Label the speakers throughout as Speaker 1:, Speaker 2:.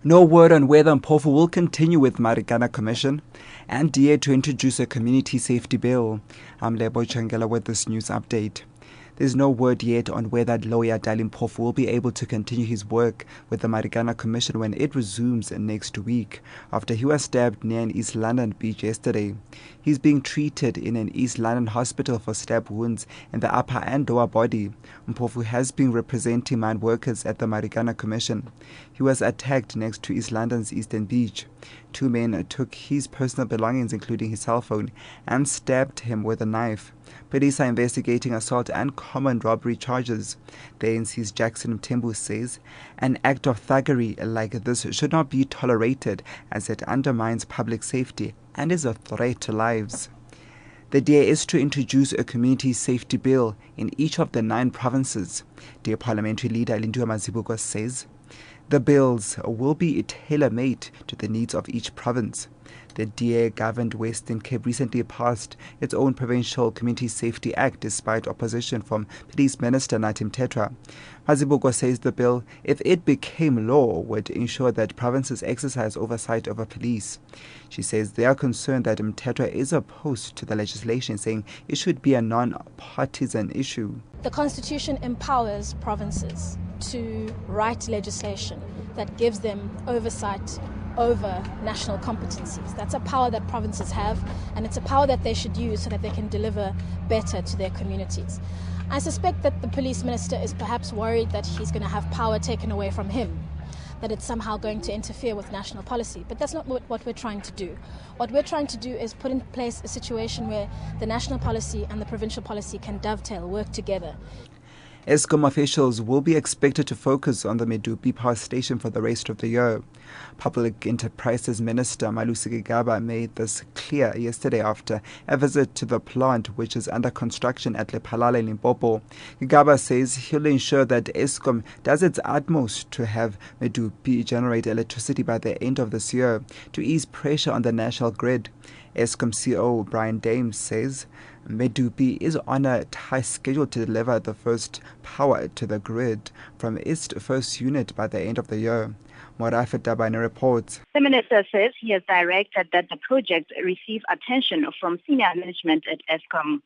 Speaker 1: No word on whether Mpofu will continue with Marikana Commission and DA to introduce a community safety bill. I'm Lebo Changela with this news update. There's no word yet on whether lawyer Dali Mpofu will be able to continue his work with the Marikana Commission when it resumes next week, after he was stabbed near an East London beach yesterday. He's being treated in an East London hospital for stab wounds in the upper and lower body. Mpofu has been representing mine workers at the Marikana Commission. He was attacked next to East London's Eastern Beach. Two men took his personal belongings, including his cell phone, and stabbed him with a knife. Police are investigating assault and common robbery charges. The ANC's Jackson Mthembu says an act of thuggery like this should not be tolerated, as it undermines public safety and is a threat to lives. The DA is to introduce a community safety bill in each of the 9 provinces. DA Parliamentary Leader Lindiwe Mazibuko says the bills will be tailor-made to the needs of each province. The DA-governed Western Cape recently passed its own Provincial Community Safety Act despite opposition from Police Minister Nathi Mthethwa. Mazibuko says the bill, if it became law, would ensure that provinces exercise oversight over police. She says they are concerned that Mthethwa is opposed to the legislation, saying it should be a non-partisan issue.
Speaker 2: The Constitution empowers provinces to write legislation that gives them oversight over national competencies. That's a power that provinces have, and it's a power that they should use so that they can deliver better to their communities. I suspect that the police minister is perhaps worried that he's going to have power taken away from him, that it's somehow going to interfere with national policy. But that's not what we're trying to do. What we're trying to do is put in place a situation where the national policy and the provincial policy can dovetail, work together.
Speaker 1: Eskom officials will be expected to focus on the Medupi power station for the rest of the year. Public Enterprises Minister Malusi Gigaba made this clear yesterday after a visit to the plant, which is under construction at Lephalale in Limpopo. Gigaba says he'll ensure that Eskom does its utmost to have Medupi generate electricity by the end of this year to ease pressure on the national grid. Eskom CEO Brian Dames says Medupi is on a tight schedule to deliver the first power to the grid from its first unit by the end of the year. Morafe Tabane reports.
Speaker 3: The minister says he has directed that the project receive attention from senior management at Eskom.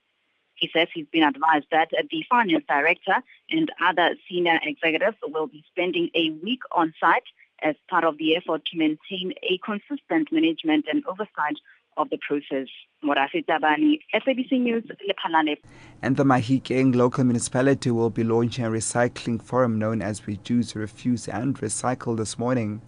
Speaker 3: He says he's been advised that the finance director and other senior executives will be spending a week on site as part of the effort to maintain a consistent management and oversight of the process. Morafe Tabani, SABC News, Lephalale.
Speaker 1: And the Mahikeng local municipality will be launching a recycling forum known as Reduce, Refuse and Recycle this morning.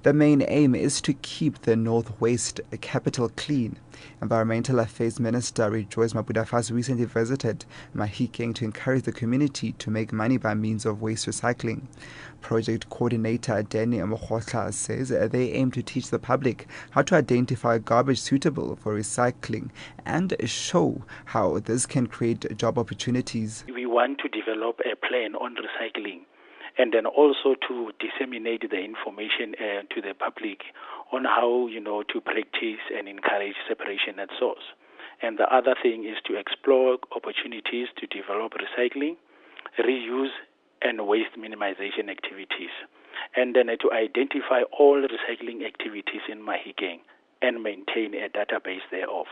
Speaker 1: The main aim is to keep the Northwest capital clean. Environmental Affairs Minister Rejoice Mabudafas recently visited Mahikeng to encourage the community to make money by means of waste recycling. Project coordinator Danny Mokotla says they aim to teach the public how to identify garbage suitable for recycling and show how this can create job opportunities.
Speaker 4: We want to develop a plan on recycling, and then also to disseminate the information to the public on how, to practice and encourage separation at source. And the other thing is to explore opportunities to develop recycling, reuse, and waste minimization activities. And then to identify all recycling activities in Mahikeng and maintain a database thereof.